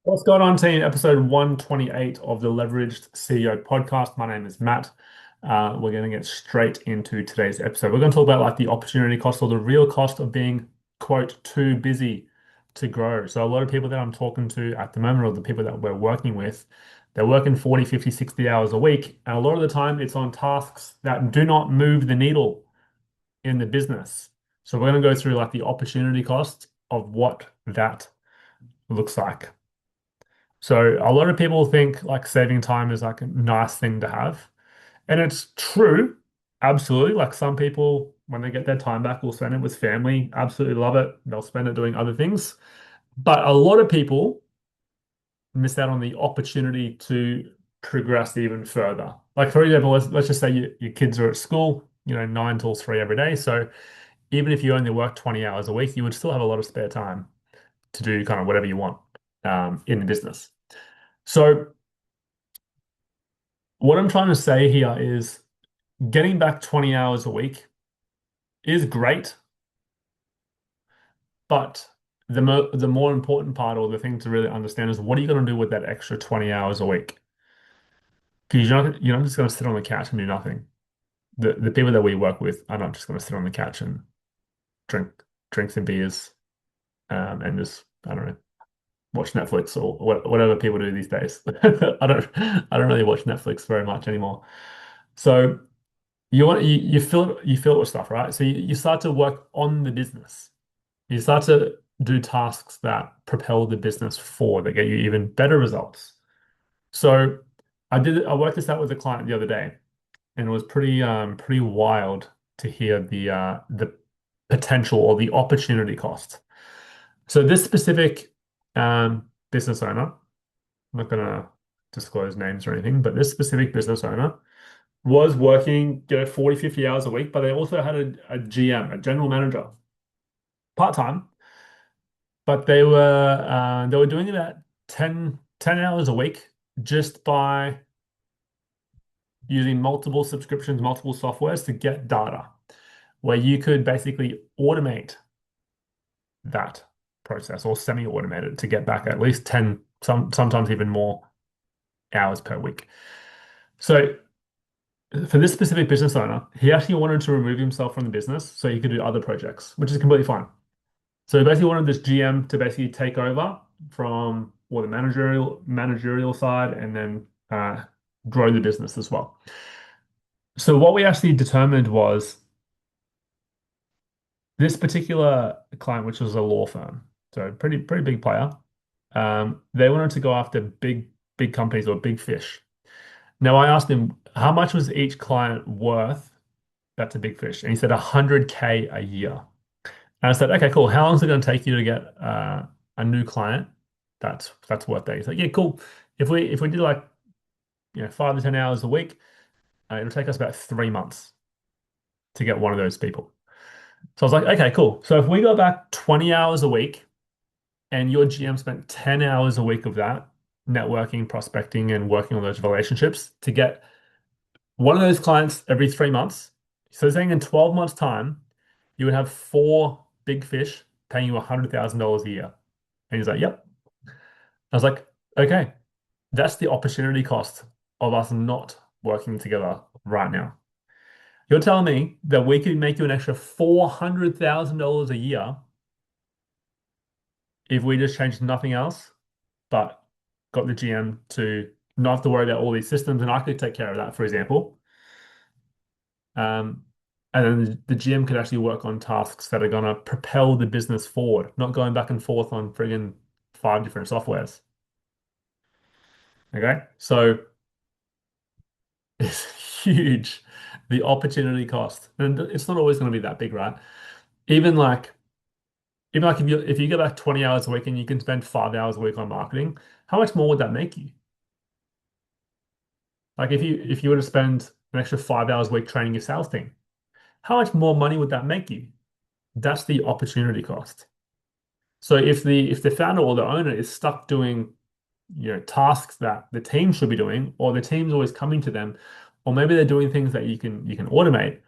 What's going on, team? Episode 128 of the Leveraged CEO podcast. My name is Matt. We're going to get straight into today's episode. We're going to talk about like the opportunity cost or the real cost of being, quote, too busy to grow. So a lot of people that I'm talking to at the moment, or the people that we're working with, they're working 40, 50, 60 hours a week. And a lot of the time it's on tasks that do not move the needle in the business. So we're going to go through like the opportunity cost of what that looks like. So a lot of people think like saving time is like a nice thing to have. And it's true, absolutely. Like some people, when they get their time back, will spend it with family, absolutely love it. They'll spend it doing other things. But a lot of people miss out on the opportunity to progress even further. Like for example, let's just say your kids are at school, 9 till 3 every day. So even if you only work 20 hours a week, you would still have a lot of spare time to do kind of whatever you want in the business. So what I'm trying to say here is getting back 20 hours a week is great, but the more important part or the thing to really understand is what are you going to do with that extra 20 hours a week? Because you're not just going to sit on the couch and do nothing. The people that we work with are not just going to sit on the couch and drink drink some beers and just I don't know watch Netflix or whatever people do these days. I don't really watch Netflix very much anymore. So you fill it with stuff, right? So you start to work on the business. You start to do tasks that propel the business forward, that get you even better results. So I worked this out with a client the other day, and it was pretty wild to hear the potential or the opportunity cost. So this specific business owner, I'm not gonna disclose names or anything, but this specific business owner was working, 40, 50 hours a week, but they also had a GM, a general manager, part-time, but they were doing about 10 hours a week just by using multiple subscriptions, multiple softwares to get data, where you could basically automate that process or semi-automate it to get back at least 10, sometimes even more hours per week. So for this specific business owner, he actually wanted to remove himself from the business so he could do other projects, which is completely fine. So he basically wanted this GM to basically take over from the managerial side and then grow the business as well. So what we actually determined was this particular client, which was a law firm, so pretty big player. They wanted to go after big companies or big fish. Now I asked him how much was each client worth. That's a big fish, and he said 100K a year. And I said, okay, cool. How long is it going to take you to get a new client? That's worth that. He's like, yeah, cool. If we did like 5 to 10 hours a week, it'll take us about 3 months to get one of those people. So I was like, okay, cool. So if we go back 20 hours a week and your GM spent 10 hours a week of that networking, prospecting, and working on those relationships to get one of those clients every 3 months. So saying in 12 months' time, you would have four big fish paying you $100,000 a year. And he's like, yep. I was like, okay, that's the opportunity cost of us not working together right now. You're telling me that we could make you an extra $400,000 a year if we just changed nothing else, but got the GM to not have to worry about all these systems, and I could take care of that, for example. Um, and then the GM could actually work on tasks that are going to propel the business forward, not going back and forth on friggin' five different softwares. Okay, so it's huge, the opportunity cost, and it's not always going to be that big, right? Even like, even like if you go back 20 hours a week and you can spend 5 hours a week on marketing, how much more would that make you? Like if you were to spend an extra 5 hours a week training your sales team, how much more money would that make you? That's the opportunity cost. So if the founder or the owner is stuck doing tasks that the team should be doing, or the team's always coming to them, or maybe they're doing things that you can automate,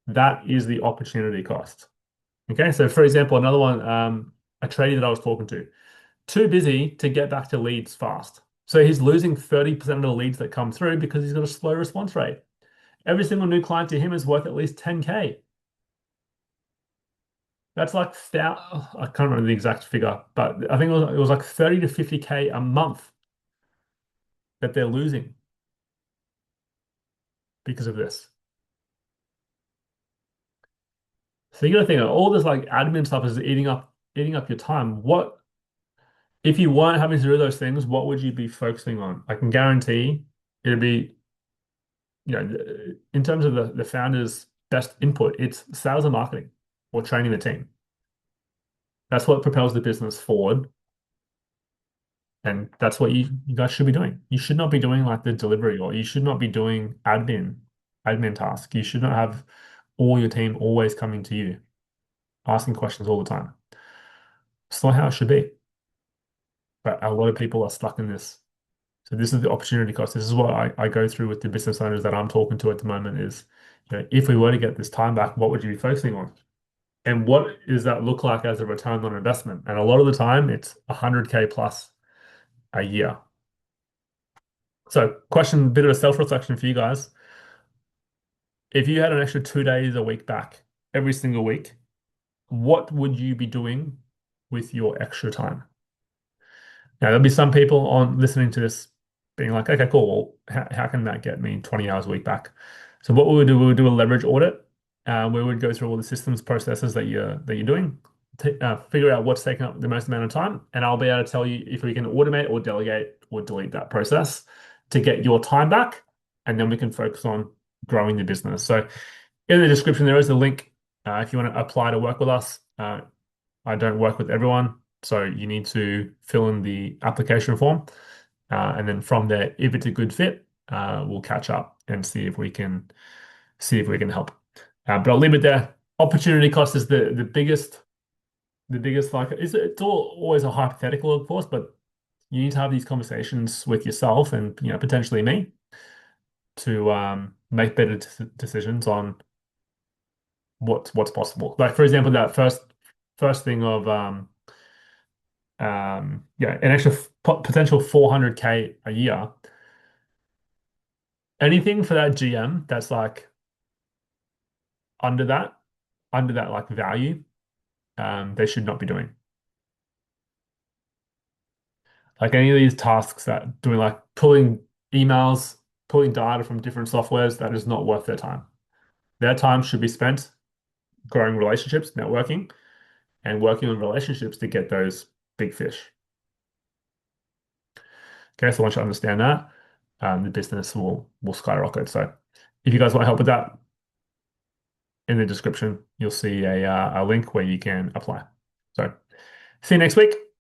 that is the opportunity cost. Okay, so for example, another one, a tradie that I was talking to. too busy to get back to leads fast. So he's losing 30% of the leads that come through because he's got a slow response rate. Every single new client to him is worth at least 10K. That's like I can't remember the exact figure, but I think it was like 30 to 50K a month that they're losing because of this. So you got to think of all this like admin stuff is eating up your time. What if you weren't having to do those things, what would you be focusing on? I can guarantee it'd be, in terms of the founder's best input, it's sales and marketing or training the team. That's what propels the business forward. And that's what you guys should be doing. You should not be doing like the delivery, or you should not be doing admin tasks. You should not have all your team always coming to you, asking questions all the time. It's not how it should be. But a lot of people are stuck in this. So this is the opportunity cost. This is what I go through with the business owners that I'm talking to at the moment is, if we were to get this time back, what would you be focusing on? And what does that look like as a return on investment? And a lot of the time it's 100K plus a year. So question, bit of a self-reflection for you guys. If you had an extra 2 days a week back every single week, what would you be doing with your extra time? Now, there'll be some people on listening to this being like, okay, cool. Well, how can that get me 20 hours a week back? So what we would do a leverage audit. We would go through all the systems processes that you're doing, figure out what's taking up the most amount of time, and I'll be able to tell you if we can automate or delegate or delete that process to get your time back, and then we can focus on growing the business. So in the description, there is a link if you want to apply to work with us. I don't work with everyone, so you need to fill in the application form. And then from there, if it's a good fit, we'll catch up and see if we can help. But I'll leave it there. Opportunity cost is the biggest like it's all always a hypothetical, of course, but you need to have these conversations with yourself and potentially me to make better decisions on what's possible. Like for example, that first thing of yeah, an extra potential 400K a year. Anything for that GM that's like under that, under that like value, they should not be doing. Like any of these tasks that doing like pulling emails, pulling data from different softwares, that is not worth their time. Their time should be spent growing relationships, networking, and working on relationships to get those big fish. Okay, so once you understand that, the business will skyrocket. So if you guys want help with that, in the description, you'll see a link where you can apply. So see you next week.